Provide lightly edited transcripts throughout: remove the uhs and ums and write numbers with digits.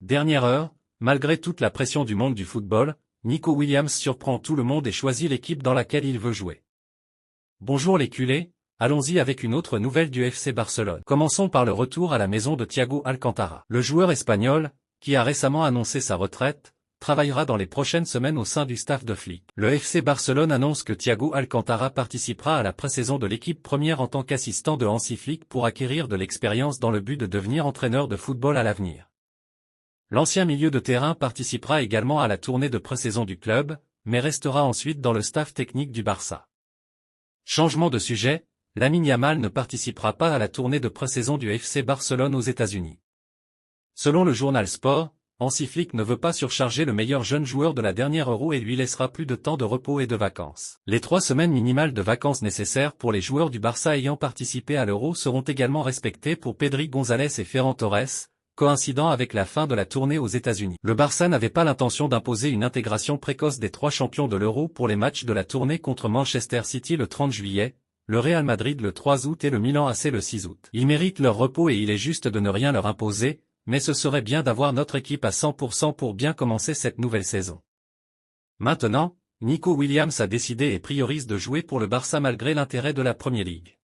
Dernière heure, malgré toute la pression du monde du football, Nico Williams surprend tout le monde et choisit l'équipe dans laquelle il veut jouer. Bonjour les culés, allons-y avec une autre nouvelle du FC Barcelone. Commençons par le retour à la maison de Thiago Alcantara. Le joueur espagnol, qui a récemment annoncé sa retraite, travaillera dans les prochaines semaines au sein du staff de Flick. Le FC Barcelone annonce que Thiago Alcantara participera à la pré-saison de l'équipe première en tant qu'assistant de Hansi Flick pour acquérir de l'expérience dans le but de devenir entraîneur de football à l'avenir. L'ancien milieu de terrain participera également à la tournée de pré-saison du club, mais restera ensuite dans le staff technique du Barça. Changement de sujet, Lamine Yamal ne participera pas à la tournée de pré-saison du FC Barcelone aux États-Unis. Selon le journal Sport, Hansi Flick ne veut pas surcharger le meilleur jeune joueur de la dernière Euro et lui laissera plus de temps de repos et de vacances. Les 3 semaines minimales de vacances nécessaires pour les joueurs du Barça ayant participé à l'Euro seront également respectées pour Pedri González et Ferran Torres, coïncidant avec la fin de la tournée aux États-Unis. Le Barça n'avait pas l'intention d'imposer une intégration précoce des 3 champions de l'Euro pour les matchs de la tournée contre Manchester City le 30 juillet, le Real Madrid le 3 août et le Milan AC le 6 août. Ils méritent leur repos et il est juste de ne rien leur imposer, mais ce serait bien d'avoir notre équipe à 100% pour bien commencer cette nouvelle saison. Maintenant, Nico Williams a décidé et priorise de jouer pour le Barça malgré l'intérêt de la Premier League.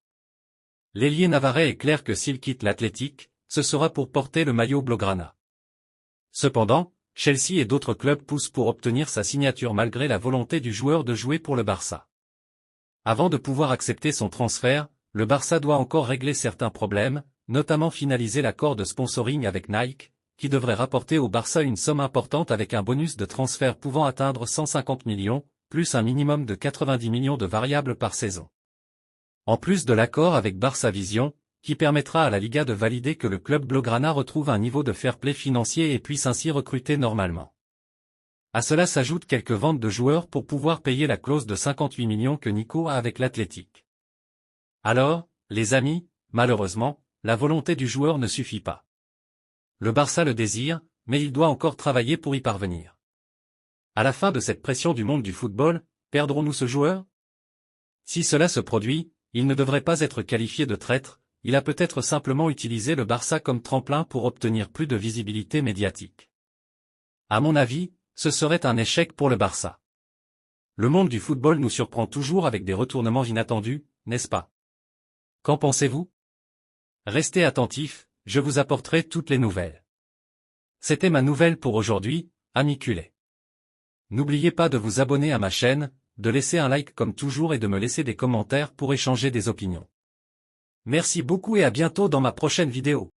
L'ailier navarrais est clair que s'il quitte l'Athletic, ce sera pour porter le maillot blaugrana. Cependant, Chelsea et d'autres clubs poussent pour obtenir sa signature malgré la volonté du joueur de jouer pour le Barça. Avant de pouvoir accepter son transfert, le Barça doit encore régler certains problèmes, notamment finaliser l'accord de sponsoring avec Nike, qui devrait rapporter au Barça une somme importante avec un bonus de transfert pouvant atteindre 150 millions, plus un minimum de 90 millions de variables par saison. En plus de l'accord avec Barça Vision, qui permettra à la Liga de valider que le club blaugrana retrouve un niveau de fair-play financier et puisse ainsi recruter normalement. À cela s'ajoutent quelques ventes de joueurs pour pouvoir payer la clause de 58 millions que Nico a avec l'Athletic. Alors, les amis, malheureusement, la volonté du joueur ne suffit pas. Le Barça le désire, mais il doit encore travailler pour y parvenir. À la fin de cette pression du monde du football, perdrons-nous ce joueur? Si cela se produit, il ne devrait pas être qualifié de traître. Il a peut-être simplement utilisé le Barça comme tremplin pour obtenir plus de visibilité médiatique. À mon avis, ce serait un échec pour le Barça. Le monde du football nous surprend toujours avec des retournements inattendus, n'est-ce pas? Qu'en pensez-vous? Restez attentifs, je vous apporterai toutes les nouvelles. C'était ma nouvelle pour aujourd'hui, amis culés. N'oubliez pas de vous abonner à ma chaîne, de laisser un like comme toujours et de me laisser des commentaires pour échanger des opinions. Merci beaucoup et à bientôt dans ma prochaine vidéo.